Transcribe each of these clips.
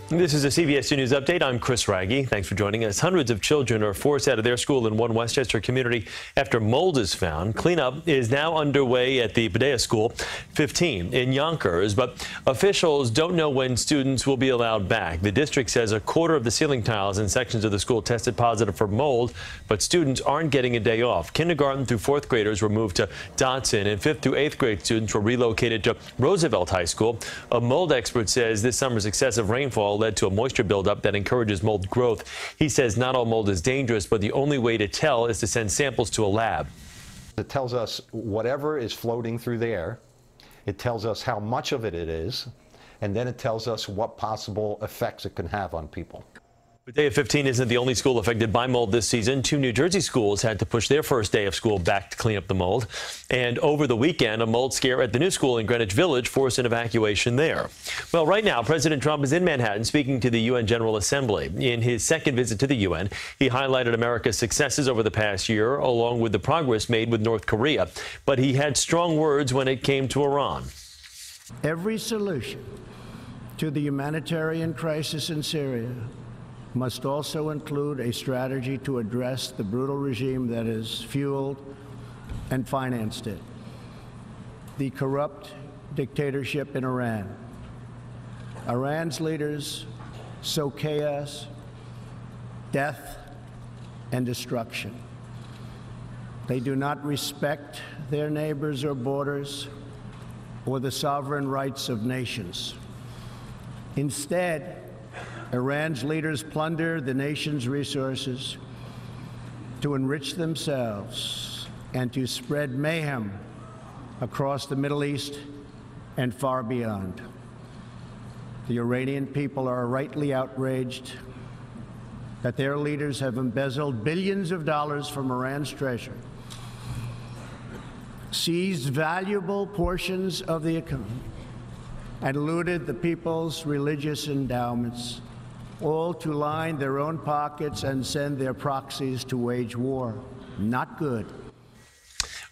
This is a CBS2 News update. I'm Chris Wragge. Thanks for joining us. Hundreds of children are forced out of their school in one Westchester community after mold is found. Cleanup is now underway at the Pedestrian School 15 in Yonkers, but officials don't know when students will be allowed back. The district says a quarter of the ceiling tiles in sections of the school tested positive for mold, but students aren't getting a day off. Kindergarten through fourth graders were moved to Dotson, and fifth through eighth grade students were relocated to Roosevelt High School. A mold expert says this summer's excessive rainfall led to a moisture buildup that encourages mold growth. He says not all mold is dangerous, but the only way to tell is to send samples to a lab. It tells us whatever is floating through the air. It tells us how much of it is, and then it tells us what possible effects it can have on people. Pedestrian 15 isn't the only school affected by mold this season. Two New Jersey schools had to push their first day of school back to clean up the mold. And over the weekend, a mold scare at the new school in Greenwich Village forced an evacuation there. Well, right now, President Trump is in Manhattan speaking to the UN General Assembly. In his second visit to the UN, he highlighted America's successes over the past year, along with the progress made with North Korea. But he had strong words when it came to Iran. Every solution to the humanitarian crisis in Syria must also include a strategy to address the brutal regime that has fueled and financed it, the corrupt dictatorship in Iran. Iran's leaders sow chaos, death, and destruction. They do not respect their neighbors or borders or the sovereign rights of nations. Instead, Iran's leaders plunder the nation's resources to enrich themselves and to spread mayhem across the Middle East and far beyond. The Iranian people are rightly outraged that their leaders have embezzled billions of dollars from Iran's treasury, seized valuable portions of the economy, and looted the people's religious endowments, all to line their own pockets and send their proxies to wage war. Not good.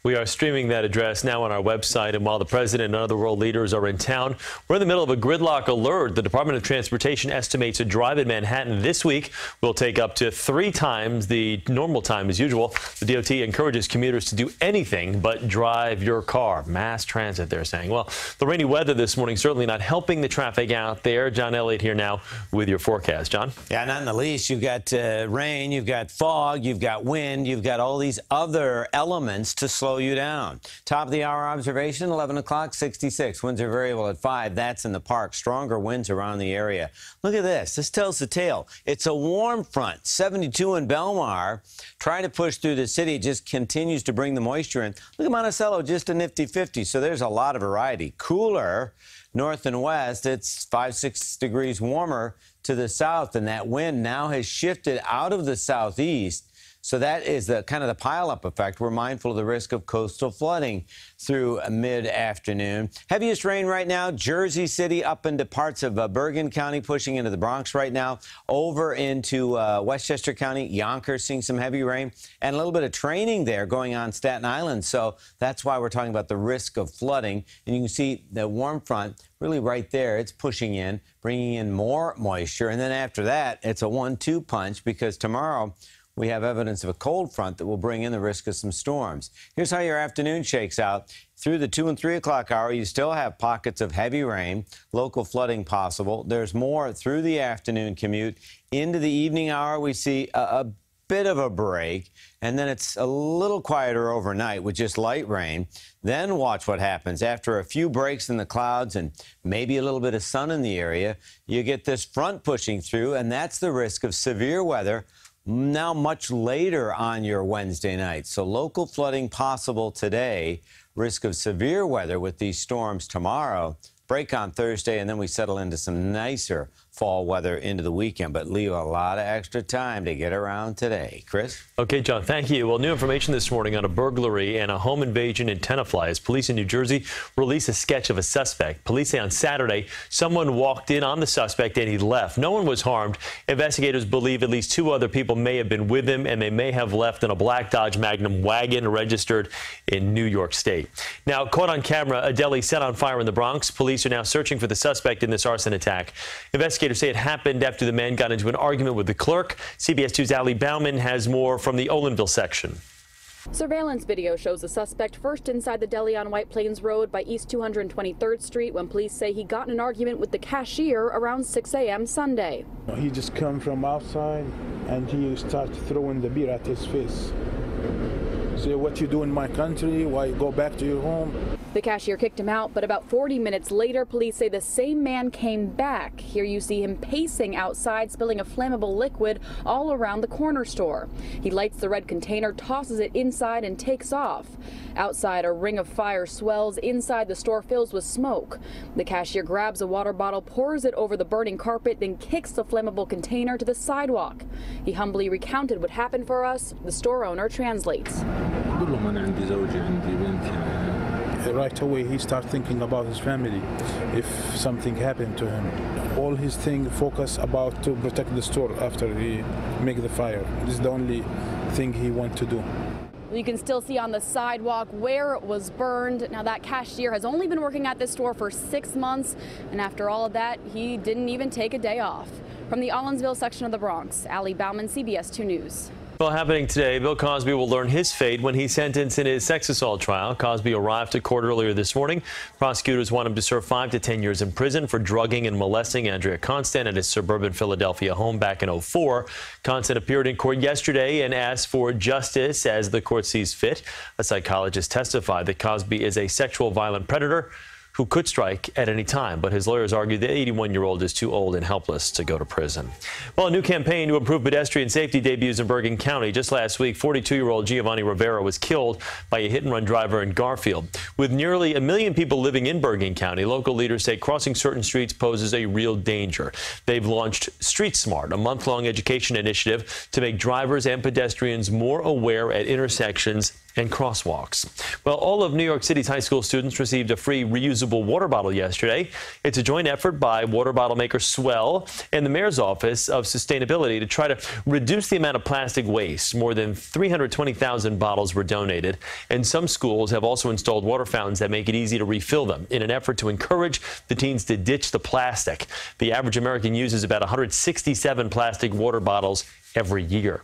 We are streaming that address now on our website, and while the president and other world leaders are in town, we're in the middle of a gridlock alert. The Department of Transportation estimates a drive in Manhattan this week will take up to 3 times the normal time as usual. The DOT encourages commuters to do anything but drive your car. Mass transit, they're saying. Well, the rainy weather this morning certainly not helping the traffic out there. John Elliott here now with your forecast. John? Yeah, not in the least. You've got rain, you've got fog, you've got wind, you've got all these other elements to slow you down. Top of the hour observation, 11 o'clock, 66. Winds are variable at 5. That's in the park. Stronger winds around the area. Look at this. This tells the tale. It's a warm front. 72 in Belmar. Trying to push through the city. It just continues to bring the moisture in. Look at Monticello, just a nifty 50. So there's a lot of variety. Cooler north and west. It's 5-6 degrees warmer to the south. And that wind now has shifted out of the southeast. So that is the kind of the pileup effect. We're mindful of the risk of coastal flooding through mid-afternoon. Heaviest rain right now, Jersey City up into parts of Bergen County, pushing into the Bronx right now, over into Westchester County. Yonkers seeing some heavy rain, and a little bit of training there going on Staten Island. So that's why we're talking about the risk of flooding. And you can see the warm front really right there. It's pushing in, bringing in more moisture. And then after that, it's a 1-2 punch, because tomorrow we have evidence of a cold front that will bring in the risk of some storms. Here's how your afternoon shakes out. Through the 2 and 3 o'clock hour, you still have pockets of heavy rain, local flooding possible. There's more through the afternoon commute. Into the evening hour, we see a bit of a break, and then it's a little quieter overnight with just light rain. Then watch what happens. After a few breaks in the clouds and maybe a little bit of sun in the area, you get this front pushing through, and that's the risk of severe weather now much later on your Wednesday night. So local flooding possible today, risk of severe weather with these storms tomorrow, break on Thursday, and then we settle into some nicer fall weather into the weekend, but leave a lot of extra time to get around today. Chris? Okay, John, thank you. Well, new information this morning on a burglary and a home invasion in Tenafly as police in New Jersey release a sketch of a suspect. Police say on Saturday, someone walked in on the suspect and he left. No one was harmed. Investigators believe at least 2 other people may have been with him, and they may have left in a black Dodge Magnum wagon registered in New York State. Now, caught on camera, a deli set on fire in the Bronx. Police are now searching for the suspect in this arson attack. Investigators Investigators say it happened after the man got into an argument with the clerk. CBS2's Ali Bauman has more from the Olinville section. Surveillance video shows the suspect first inside the Deli on White Plains Road by East 223rd Street when police say he got in an argument with the cashier around 6 a.m. Sunday. He just come from outside and he started throwing the beer at his face. Say, what you do in my country? Why you go back to your home? The cashier kicked him out, but about 40 minutes later, police say the same man came back. Here you see him pacing outside, spilling a flammable liquid all around the corner store. He lights the red container, tosses it inside, and takes off. Outside, a ring of fire swells. Inside, the store fills with smoke. The cashier grabs a water bottle, pours it over the burning carpet, then kicks the flammable container to the sidewalk. He humbly recounted what happened for us. The store owner translates. Right away, he started thinking about his family, if something happened to him. All his thing focus about to protect the store after he make the fire. This is the only thing he want to do. You can still see on the sidewalk where it was burned. Now, that cashier has only been working at this store for 6 months, and after all of that, he didn't even take a day off. From the Allensville section of the Bronx, Ali Bauman, CBS 2 News. Well, happening today, Bill Cosby will learn his fate when he's sentenced in his sex assault trial. Cosby arrived to court earlier this morning. Prosecutors want him to serve 5 to 10 years in prison for drugging and molesting Andrea Constant at his suburban Philadelphia home back in 2004. Constant appeared in court yesterday and asked for justice as the court sees fit. A psychologist testified that Cosby is a sexual violent predator who could strike at any time, but his lawyers argue the 81-year-old is too old and helpless to go to prison. Well, a new campaign to improve pedestrian safety debuts in Bergen County. Just last week, 42-year-old Giovanni Rivera was killed by a hit-and-run driver in Garfield. With nearly 1 million people living in Bergen County, local leaders say crossing certain streets poses a real danger. They've launched Street Smart, a month-long education initiative to make drivers and pedestrians more aware at intersections and crosswalks. Well, all of New York City's high school students received a free reusable water bottle yesterday. It's a joint effort by water bottle maker Swell and the Mayor's Office of Sustainability to try to reduce the amount of plastic waste. More than 320,000 bottles were donated, and some schools have also installed water fountains that make it easy to refill them in an effort to encourage the teens to ditch the plastic. The average American uses about 167 plastic water bottles every year.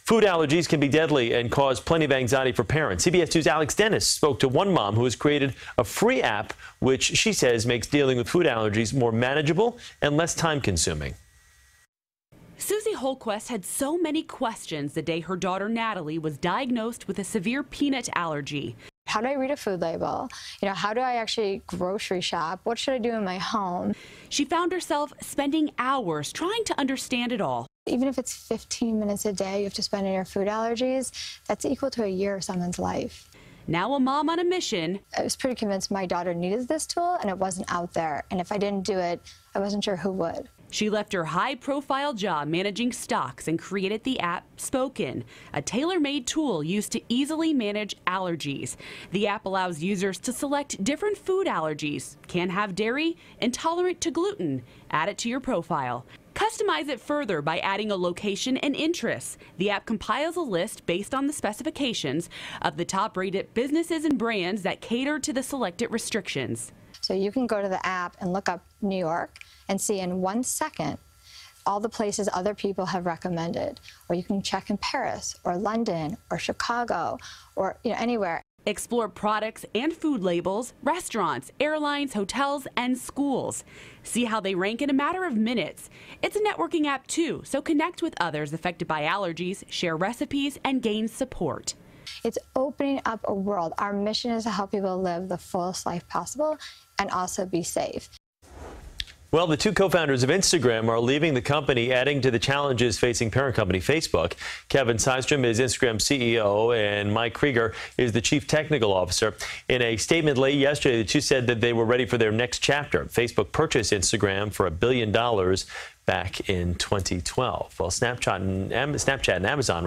Food allergies can be deadly and cause plenty of anxiety for parents. CBS 2's Alex Dennis spoke to one mom who has created a free app, which she says makes dealing with food allergies more manageable and less time-consuming. Susie Holquest had so many questions the day her daughter Natalie was diagnosed with a severe peanut allergy. How do I read a food label? How do I actually grocery shop? What should I do in my home? She found herself spending hours trying to understand it all. Even if it's 15 minutes a day you have to spend on your food allergies, that's equal to a year of someone's life. Now a mom on a mission. I was pretty convinced my daughter needed this tool and it wasn't out there. And if I didn't do it, I wasn't sure who would. She left her high-profile job managing stocks and created the app Spoken, a tailor-made tool used to easily manage allergies. The app allows users to select different food allergies. Can't have dairy, intolerant to gluten. Add it to your profile. Customize it further by adding a location and interests. The app compiles a list based on the specifications of the top-rated businesses and brands that cater to the selected restrictions. So you can go to the app and look up New York and see in 1 second all the places other people have recommended. Or you can check in Paris or London or Chicago or anywhere. Explore products and food labels, restaurants, airlines, hotels, and schools. See how they rank in a matter of minutes. It's a networking app too, so connect with others affected by allergies, share recipes, and gain support. It's opening up a world. Our mission is to help people live the fullest life possible and also be safe. Well, the two co-founders of Instagram are leaving the company, adding to the challenges facing parent company Facebook. Kevin Systrom is Instagram's CEO, and Mike Krieger is the chief technical officer. In a statement late yesterday, the two said that they were ready for their next chapter. Facebook purchased Instagram for $1 billion back in 2012. Well, Snapchat and Amazon,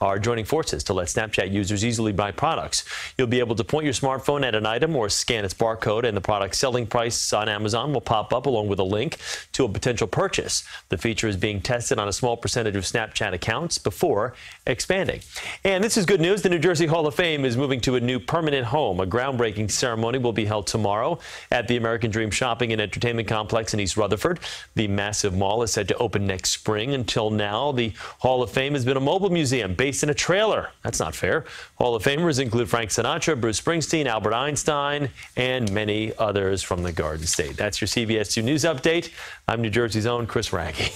are joining forces to let Snapchat users easily buy products. You'll be able to point your smartphone at an item or scan its barcode, and the product's selling price on Amazon will pop up along with a link to a potential purchase. The feature is being tested on a small percentage of Snapchat accounts before expanding. And this is good news. The New Jersey Hall of Fame is moving to a new permanent home. A groundbreaking ceremony will be held tomorrow at the American Dream Shopping and Entertainment Complex in East Rutherford. The massive mall is set to open next spring. Until now, the Hall of Fame has been a mobile museum based in a trailer. That's not fair. Hall of Famers include Frank Sinatra, Bruce Springsteen, Albert Einstein, and many others from the Garden State. That's your CBS2 News Update. I'm New Jersey's own Chris Wragge.